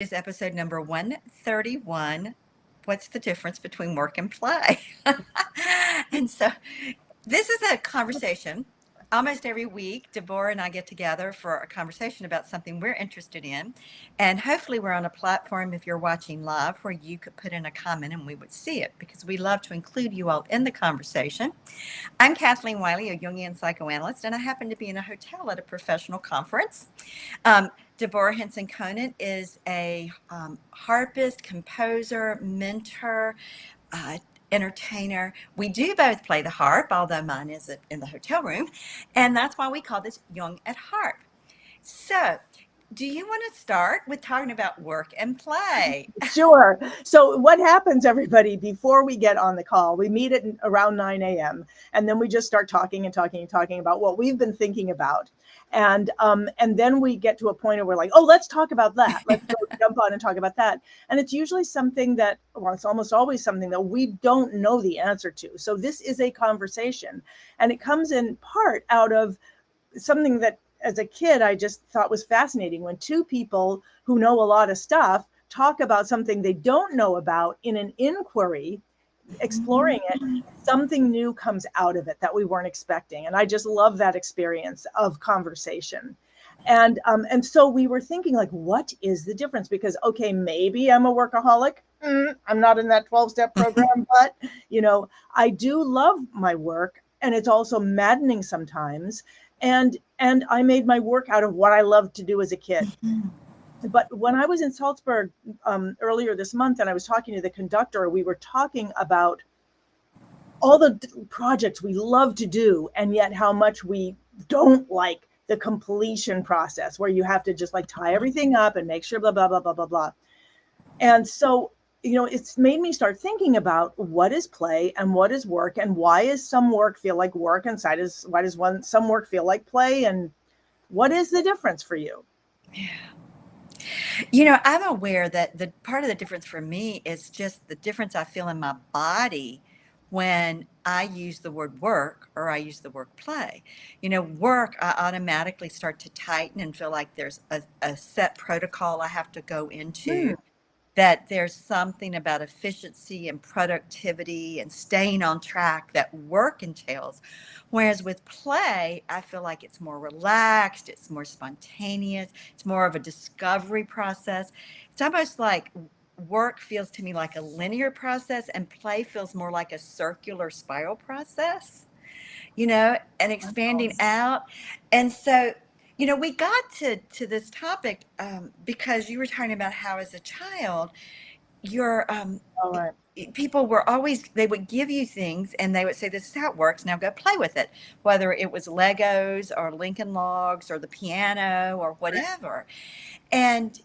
Is episode number 131. What's the difference between work and play? And so this is a conversation. Almost every week, Deborah and I get together for a conversation about something we're interested in. And hopefully, we're on a platform, if you're watching live, where you could put in a comment and we would see it because we love to include you all in the conversation. I'm Kathleen Wiley, a Jungian psychoanalyst, and I happen to be in a hotel at a professional conference. Um, Deborah Henson-Conant is a harpist, composer, mentor, uh, entertainer. We do both play the harp, although mine is in the hotel room, and that's why we call this Jung at Harp. So, do you want to start with talking about work and play? Sure. So what happens, everybody, before we get on the call, we meet at around 9 a.m. and then we just start talking and talking and talking about what we've been thinking about. And then we get to a point where we're like, oh, let's talk about that. Let's go jump on and talk about that. And it's usually something that, well, it's almost always something that we don't know the answer to. So this is a conversation, and it comes in part out of something that as a kid, I just thought was fascinating when two people who know a lot of stuff talk about something they don't know about in an inquiry, exploring it, something new comes out of it that we weren't expecting. And I just love that experience of conversation. And so we were thinking, like, what is the difference? Because, okay, maybe I'm a workaholic. I'm not in that 12-step program, but, I do love my work, and it's also maddening sometimes. And I made my work out of what I loved to do as a kid. But when I was in Salzburg earlier this month, and I was talking to the conductor, we were talking about all the projects we love to do, and yet how much we don't like the completion process, where you have to just like tie everything up and make sure blah, blah, blah, blah, blah, blah. And so, it's made me start thinking about what is play and what is work, and why does some work feel like work, and why does some work feel like play, and what is the difference for you? I'm aware that the part of the difference for me is just the difference I feel in my body when I use the word work or I use the word play. Work, I automatically start to tighten and feel like there's a set protocol I have to go into, that there's something about efficiency and productivity and staying on track that work entails. Whereas with play, I feel like it's more relaxed, it's more spontaneous, it's more of a discovery process. It's almost like work feels to me like a linear process, and play feels more like a circular spiral process, and expanding out. And so, we got to this topic because you were talking about how as a child, your All right. people were always, they would give you things and they would say, this is how it works, now go play with it, whether it was Legos or Lincoln Logs or the piano or whatever. And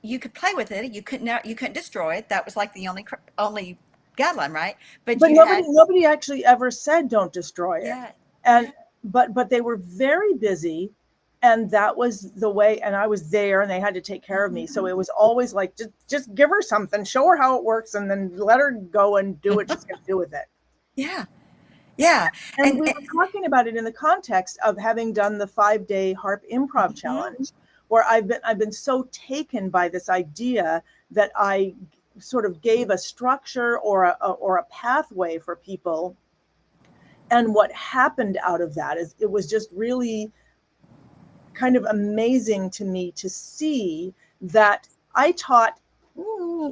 you could play with it, you couldn't destroy it. That was like the only guideline, right? But But you had, nobody actually ever said don't destroy it. yeah, yeah. And but they were very busy, and that was the way. And I was there, and they had to take care of me. So it was always like, just give her something, show her how it works, and then let her go and do what she's going to do with it. Yeah, yeah. And And, we were talking about it in the context of having done the 5-day Harp Improv Challenge, where I've been so taken by this idea that I sort of gave a structure or a pathway for people. And what happened out of that is it was just really kind of amazing to me to see that I taught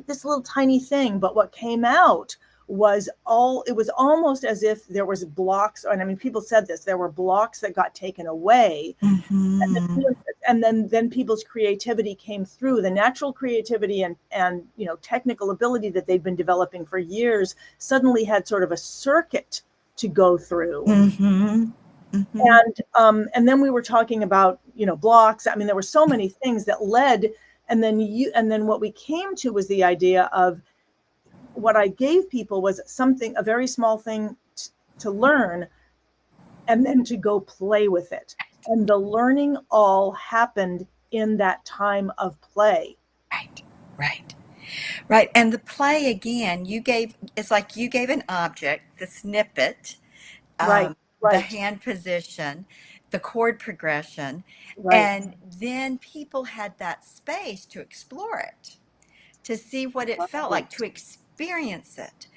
this little tiny thing, but what came out it was almost as if there was blocks. And I mean, people said this, there were blocks that got taken away. mm-hmm. And then people's creativity came through, the natural creativity and technical ability that they've been developing for years suddenly had sort of a circuit to go through. Mm-hmm. Mm-hmm. And then we were talking about blocks. I mean, there were so many things that led, and then what we came to was the idea of what I gave people was a very small thing to learn, and then to go play with it. And the learning all happened in that time of play. Right, right, right. And the play again, it's like you gave an object, the snippet, Right, the right. hand position, the chord progression. Right. And then people had that space to explore it, to see what it felt like, Right. to experience it.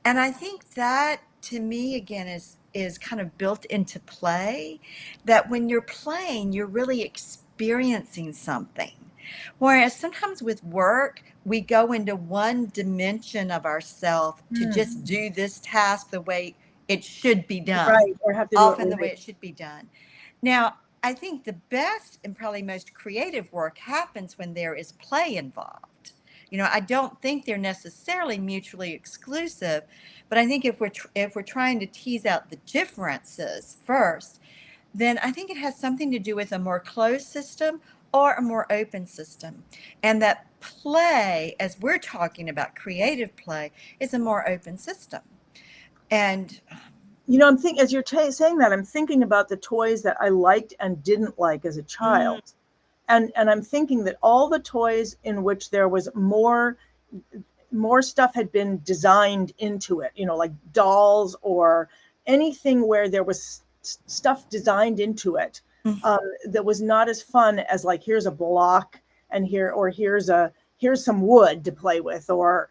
And I think that to me again is kind of built into play, that when you're playing, you're really experiencing something. Whereas sometimes with work, we go into one dimension of ourself to Hmm. just do this task the way it should be done, Right. Or have to do it often the way right. it should be done. Now, I think the best and probably most creative work happens when there is play involved. I don't think they're necessarily mutually exclusive, but I think if we're trying to tease out the differences first, then I think it has something to do with a more closed system or a more open system. And that play, as we're talking about creative play, is a more open system. And I'm thinking as you're saying that, I'm thinking about the toys that I liked and didn't like as a mm, child. And I'm thinking that all the toys in which there was more stuff had been designed into it, like dolls or anything where there was stuff designed into it, mm, that was not as fun as like, here's a block and here's some wood to play with, or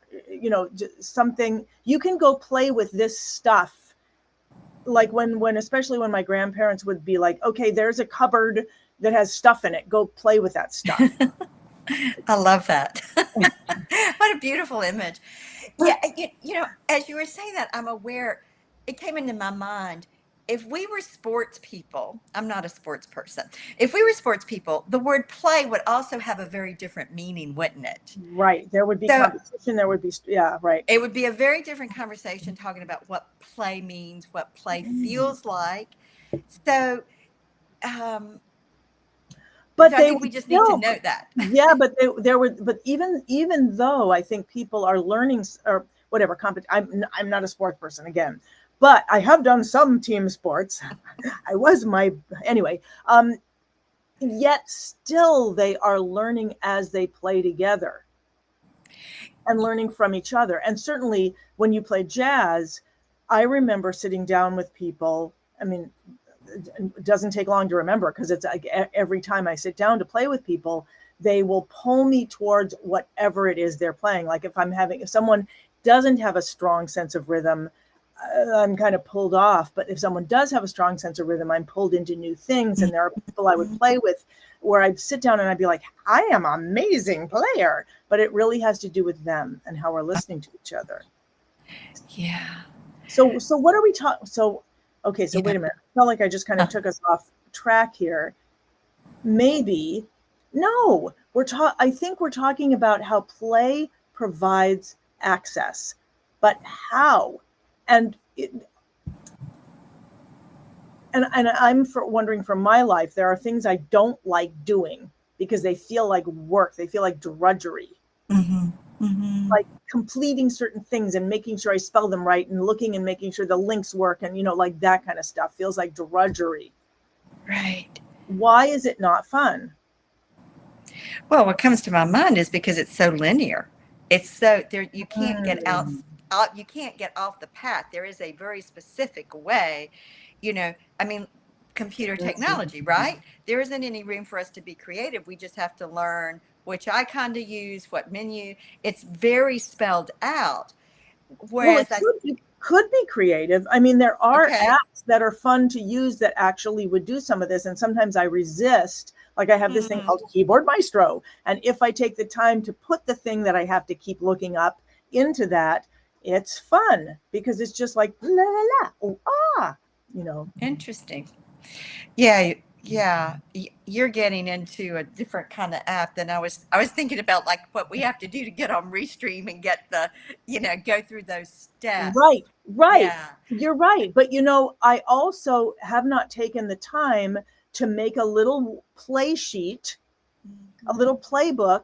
something you can go play with this stuff. Like when especially when my grandparents would be like, okay, there's a cupboard that has stuff in it, go play with that stuff. I love that. What a beautiful image. Yeah, as you were saying that, I'm aware, it came into my mind. If we were sports people, I'm not a sports person. If we were sports people, the word play would also have a very different meaning, wouldn't it? Right, there would be So competition, there would be, yeah, right. it would be a very different conversation talking about what play means, what play feels like. So, um, so But I they think would we just need to still, note that. yeah, but there were, but even though I think people are learning or whatever, I'm not a sports person again, but I have done some team sports. I was my anyway. Yet still they are learning as they play together and learning from each other. And certainly when you play jazz, I remember sitting down with people. I mean, it doesn't take long to remember because it's like every time I sit down to play with people, they will pull me towards whatever it is they're playing. Like if someone doesn't have a strong sense of rhythm, I'm kind of pulled off. But if someone does have a strong sense of rhythm, I'm pulled into new things. And there are people I would play with where I'd sit down and I'd be like, I am an amazing player. But it really has to do with them and how we're listening to each other. Yeah. So what are we talking? Okay, so Yeah. wait a minute. I felt like I just kind of took us off track here. Maybe, no, I think we're talking about how play provides access, but how? And I'm wondering from my life, there are things I don't like doing because they feel like work. They feel like drudgery. Mm-hmm. Mm-hmm. Like completing certain things and making sure I spell them right and looking and making sure the links work and like that kind of stuff feels like drudgery. Right. Why is it not fun? Well, what comes to my mind is because it's so linear. It's so there you can't get Mm. out you can't get off the path. There is a very specific way, I mean, computer technology, right? There isn't any room for us to be creative. We just have to learn which icon to use, what menu. It's very spelled out. Well, it Whereas could be creative. I mean, there are okay. apps that are fun to use that actually would do some of this, and sometimes I resist. Like I have this thing Mm, called Keyboard Maestro, and if I take the time to put the thing that I have to keep looking up into that, it's fun because it's just like la la la, oh ah, you know. interesting. Yeah, yeah. You're getting into a different kind of app than I was thinking about, like what we have to do to get on Restream and get go through those steps. Right, right. Yeah. You're right. But I also have not taken the time to make a little play sheet, a Mhm. little playbook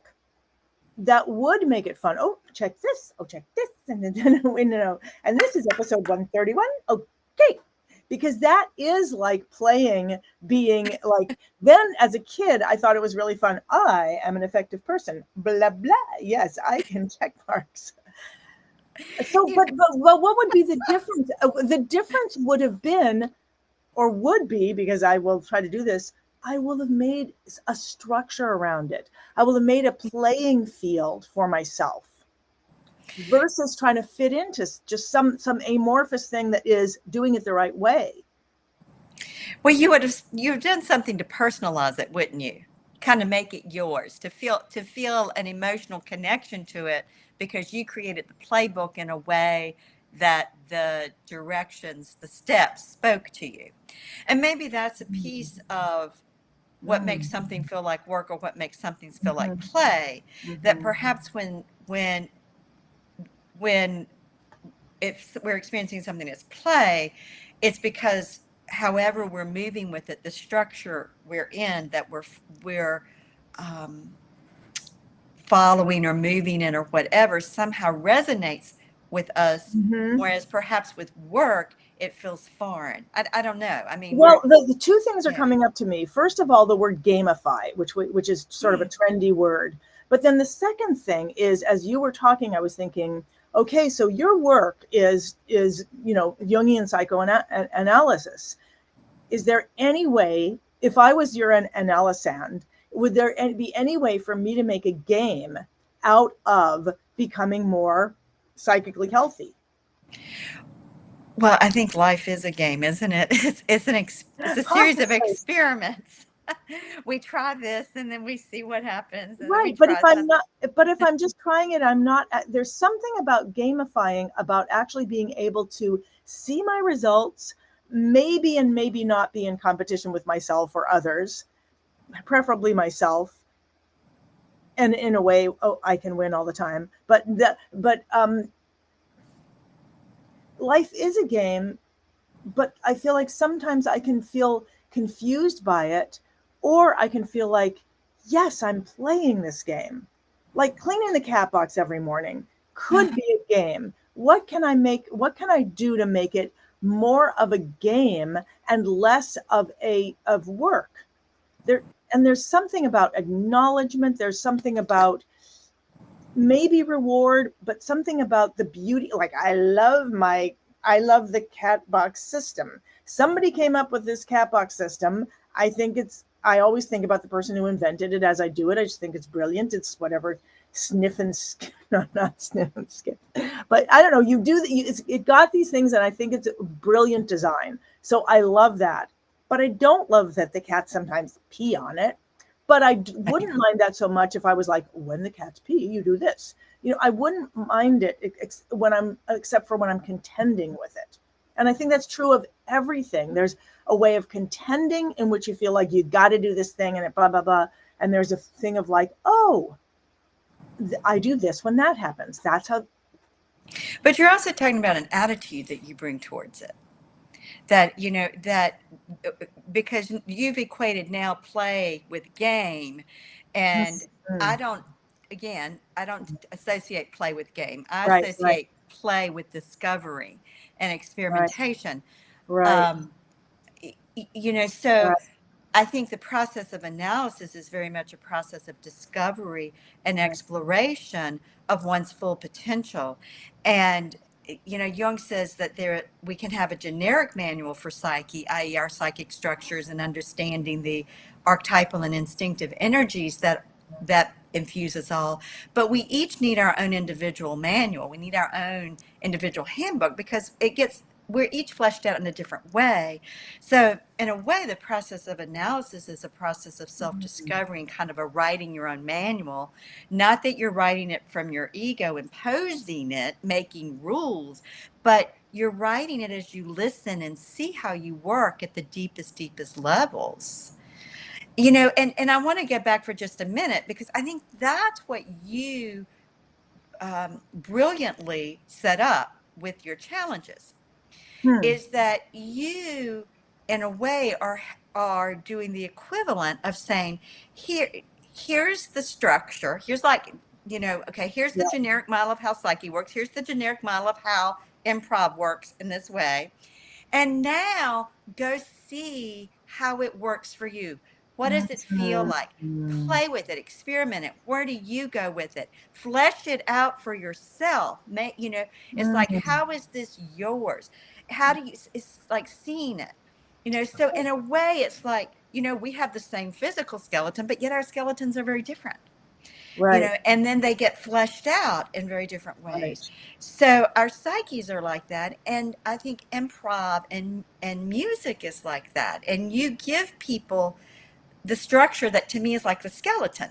that would make it fun. Oh, check this. Oh, check this. And then, and this is episode 131. Okay. Because that is like playing, being like, then as a kid, I thought it was really fun. I am an effective person. Blah, blah. Yes, I can check marks. So, You but what would be the difference? The difference would have been or would be, because I will try to do this, I will have made a structure around it. I will have made a playing field for myself versus trying to fit into just some amorphous thing that is doing it the right way. Well, you've done something to personalize it, wouldn't you? Kind of make it yours, to feel an emotional connection to it because you created the playbook in a way that the directions, the steps spoke to you. And maybe that's a piece of what makes Mm. something feel like work or what makes something feel like Mhm. play, that Mhm. perhaps when if we're experiencing something as play, it's because however we're moving with it, the structure we're in, that we're um, following or moving in or whatever, somehow resonates with us. Mhm. Whereas perhaps with work, it feels foreign. I don't know. I mean, Well, we're the two things are yeah. coming up to me. First of all, the word gamify, which is sort of a Mm. trendy word. But then the second thing is, as you were talking, I was thinking, okay, so your work is Jungian psychoanalysis. Is there any way, if I was your analysand, would there be any way for me to make a game out of becoming more psychically healthy? Well, I think life is a game, isn't it? It's a series of Possibly. experiments. We try this and then we see what happens, and then we Right, but if try I'm not, something. but if I'm just trying it, I'm not. There's something about gamifying, about actually being able to see my results, maybe and maybe not be in competition with myself or others, preferably myself, and in a way, oh, I can win all the time. But life is a game, but I feel like sometimes I can feel confused by it, or I can feel like, yes, I'm playing this game. Like cleaning the cat box every morning could be a game. What can I do to make it more of a game and less of work? There and there's something about acknowledgement, there's something about maybe reward, but something about the beauty. Like I love the cat box system. Somebody came up with this cat box system. I always think about the person who invented it as I do it. I just think it's brilliant. It's whatever sniff and skip, no, not sniff and skip, but I don't know. It got these things, and I think it's a brilliant design. So I love that, but I don't love that the cats sometimes pee on it. But wouldn't mind that so much if I was like, when the cats pee, you do this. I wouldn't mind it except for when I'm contending with it. And I think that's true of everything. There's a way of contending in which you feel like you got to do this thing and it blah, blah, blah. And there's a thing of like, oh, I do this when that happens. That's how. But you're also talking about an attitude that you bring towards it. That because you've equated now play with game, and I Mm, don't. Again, I don't associate play with game. I right, right, associate play with discovery and right, experimentation. right, Um, so right, I think the process of analysis is very much a process of discovery and right. exploration of one's full potential. And Jung says that we can have a generic manual for psyche, i.e., our psychic structures and understanding the archetypal and instinctive energies that infuse us all. But we each need our own individual manual. We need our own individual handbook because we're each fleshed out in a different way. So, in a way, the process of analysis is a process of self discovery and kind of a writing your own manual. Not that you're writing it from your ego, imposing it, making rules, but you're writing it as you listen and see how you work at the deepest levels. And I want to get back for just a minute because I think that's what you brilliantly set up with your challenges Hmm. is that you in a way are doing the equivalent of saying here's the structure, here's like okay, here's the Yeah. generic model of how psyche works, here's the generic model of how improv works in this way, and now go see how it works for you. What does it feel like? Mm. Play with it, experiment it. Where do you go with it? Flesh it out for yourself. It's like, Mm. how is this yours? How do you, it's like seeing it. So in a way, it's like, we have the same physical skeleton, but yet our skeletons are very different. Right. And then they get fleshed out in very different ways. Right. So our psyches are like that. And I think improv and music is like that. And you give people the structure that to me is like the skeleton,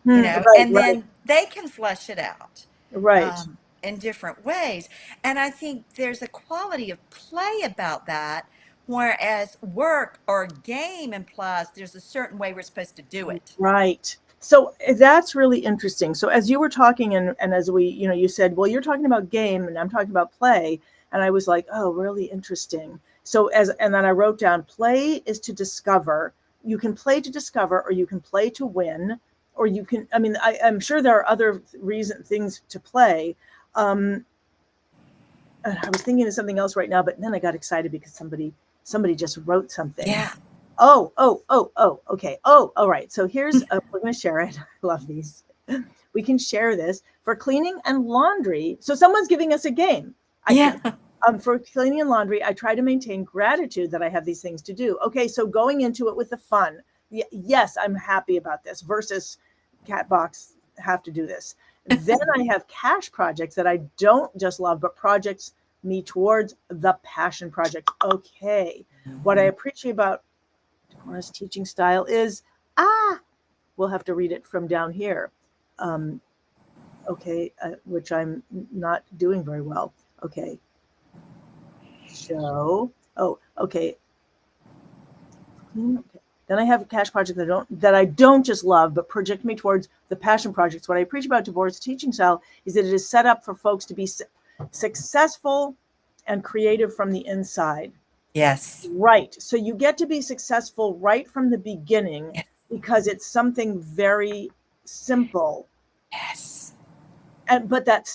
Right. and Right. then they can flesh it out Right. in different ways. And I think there's a quality of play about that, whereas work or game implies there's a certain way we're supposed to do it. Right. So that's really interesting. So as you were talking and as we, you said, well, you're talking about game and I'm talking about play. And I was like, oh, really interesting. So and then I wrote down play is to discover. You can play to discover, or you can play to win, or you can, I'm sure there are other things to play. I was thinking of something else right now, but then I got excited because somebody just wrote something. Yeah. Oh, okay. Oh, all right. So we're going to share it. I love these. We can share this for cleaning and laundry. So someone's giving us a game. For cleaning and laundry, I try to maintain gratitude that I have these things to do. Okay, so going into it with the fun. Yes, I'm happy about this versus cat box, have to do this. Then I have cash projects that I don't just love, but projects me towards the passion project. Okay. What I appreciate about Decora's teaching style is, we'll have to read it from down here. Which I'm not doing very well. Okay. Show. Oh, okay. Then I have a cash project that I don't just love, but project me towards the passion projects. What I appreciate about Deborah's teaching style is that it is set up for folks to be successful and creative from the inside. Yes. Right. So you get to be successful right from the beginning. Yes. Because it's something very simple. Yes. But that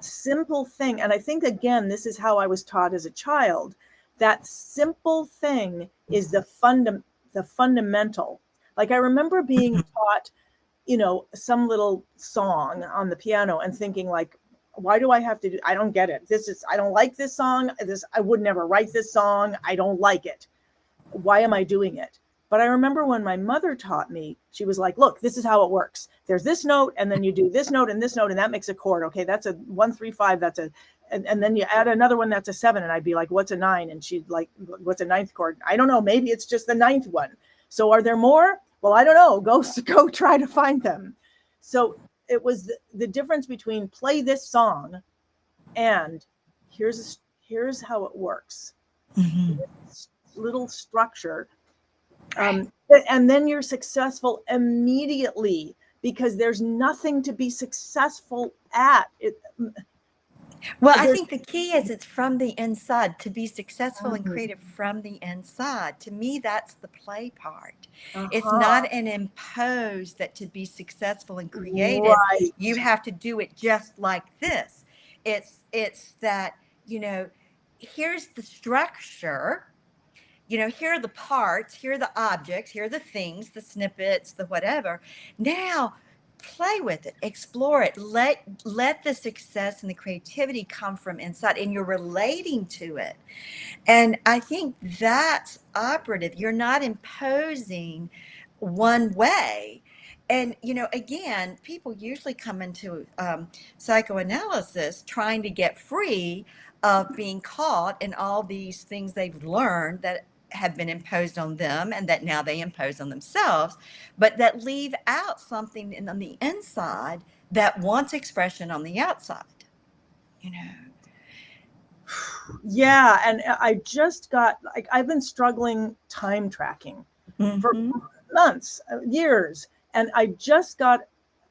simple thing, and I think again, this is how I was taught as a child. That simple thing is the fundamental. Like I remember being taught, some little song on the piano and thinking like, why do I have to do? I don't get it. I don't like this song. I would never write this song. I don't like it. Why am I doing it? But I remember when my mother taught me, she was like, look, this is how it works. There's this note, and then you do this note, and that makes a chord. Okay, that's a 1, 3, 5. And then you add another one that's a 7. And I'd be like, what's a 9? And she'd like, what's a 9th chord? I don't know. Maybe it's just the 9th one. So are there more? Well, I don't know. Go try to find them. So it was the difference between play this song and here's how it works. Mm-hmm. Little structure. And then you're successful immediately because there's nothing to be successful at. Well, I think the key is it's from the inside. To be successful and creative from the inside. To me, that's the play part. It's not an imposed that to be successful and creative, you have to do it just like this. It's that, here's the structure. Here are the parts, here are the objects, here are the things, the snippets, the whatever. Now, play with it, explore it. Let the success and the creativity come from inside, and you're relating to it. And I think that's operative. You're not imposing one way. And, again, people usually come into psychoanalysis trying to get free of being caught in all these things they've learned that have been imposed on them and that now they impose on themselves, but that leave out something on the inside that wants expression on the outside, Yeah, and I just got, I've been struggling time tracking for months, years, and I just got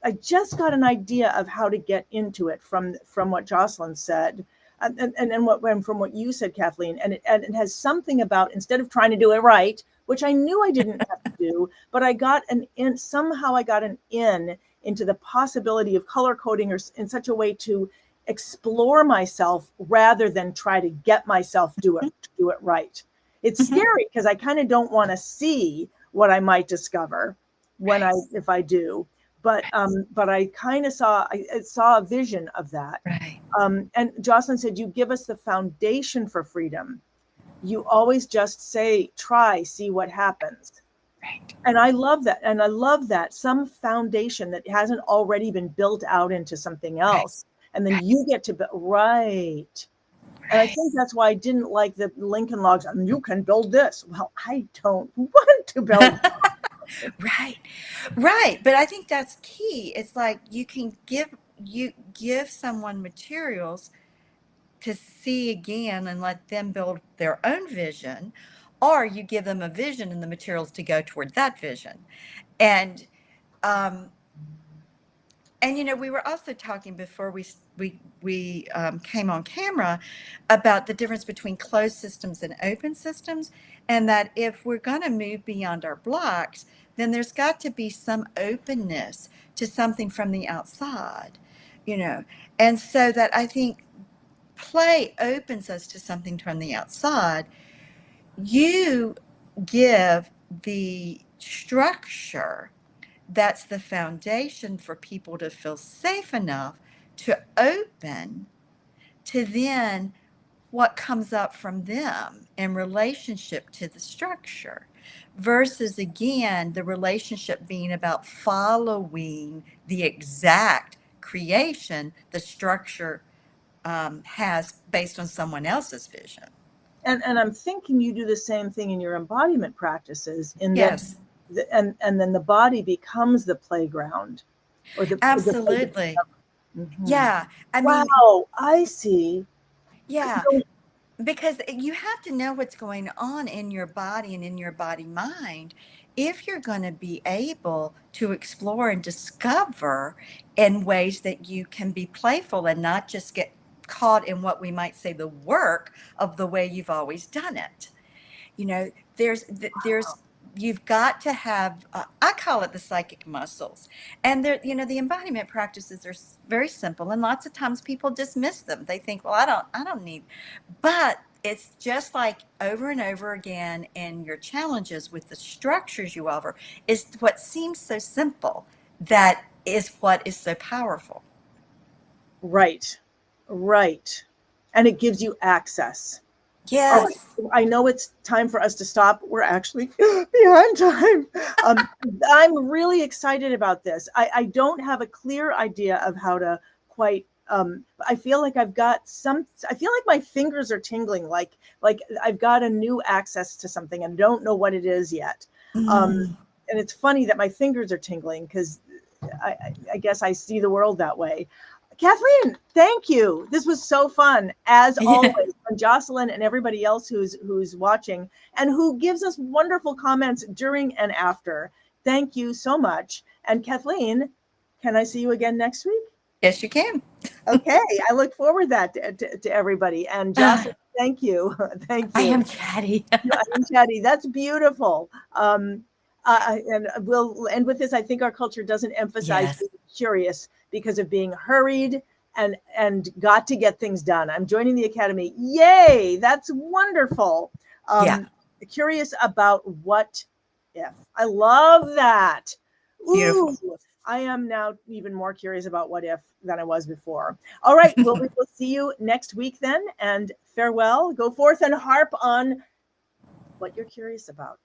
an idea of how to get into it from what Jocelyn said. And from what you said, Kathleen, and it has something about, instead of trying to do it right, which I knew I didn't have to do, but I got somehow I got an in into the possibility of color coding or in such a way to explore myself rather than try to get myself do it right. It's scary because I kind of don't want to see what I might discover if I do. But I kind of saw a vision of that. Right. And Jocelyn said, you give us the foundation for freedom. you always just say, try, see what happens. Right. And I love that. And I love that some foundation that hasn't already been built out into something Right. else. And then Right. you get to build, right. And I Right. think that's why I didn't like the Lincoln Logs. I mean, you can build this. Well, I don't want to build. Right. Right. But I think that's key. It's like you give someone materials to see again and let them build their own vision, or you give them a vision and the materials to go toward that vision. And um, we were also talking before we came on camera about the difference between closed systems and open systems, and that if we're going to move beyond our blocks, then there's got to be some openness to something from the outside, you know. And so that I think play opens us to something from the outside. You give the structure that's the foundation for people to feel safe enough to open to then what comes up from them in relationship to the structure, versus again the relationship being about following the exact creation the structure has based on someone else's vision. And I'm thinking you do the same thing in your embodiment practices in that, Yes, and then the body becomes the playground or the playground. absolutely. Mhm. Yeah, I mean, Wow, I see. yeah, So, because you have to know what's going on in your body and in your body mind if you're going to be able to explore and discover in ways that you can be playful and not just get caught in what we might say the work of the way you've always done it. You know, there's you've got to have I call it the psychic muscles, and they're, the embodiment practices are very simple, and lots of times people dismiss them. They think, well, I don't need, but it's just like over and over again in your challenges with the structures you offer is what seems so simple that is what is so powerful. right, right. And it gives you access. All right. Yes. I know it's time for us to stop. We're actually behind time. Um, I'm really excited about this. I don't have a clear idea of how to quite. I feel like I've got some. I feel like my fingers are tingling. Like I've got a new access to something and don't know what it is yet. Mm. And it's funny that my fingers are tingling because I guess I see the world that way. Kathleen, thank you. This was so fun, as Yeah. always. And Jocelyn and everybody else who's watching and who gives us wonderful comments during and after. Thank you so much. And Kathleen, can I see you again next week? Yes, you can. Okay, I look forward that to everybody. And Jocelyn, thank you, thank I you. am chatty. I'm chatty. That's beautiful. And we'll end with this. I think our culture doesn't emphasize Yes. being curious because of being hurried and got to get things done. I'm joining the academy. Yay! That's wonderful. Yeah. Curious about what if. I love that. Beautiful. Ooh, I am now even more curious about what if than I was before. All right. Well, we will see you next week then. And farewell. Go forth and harp on what you're curious about.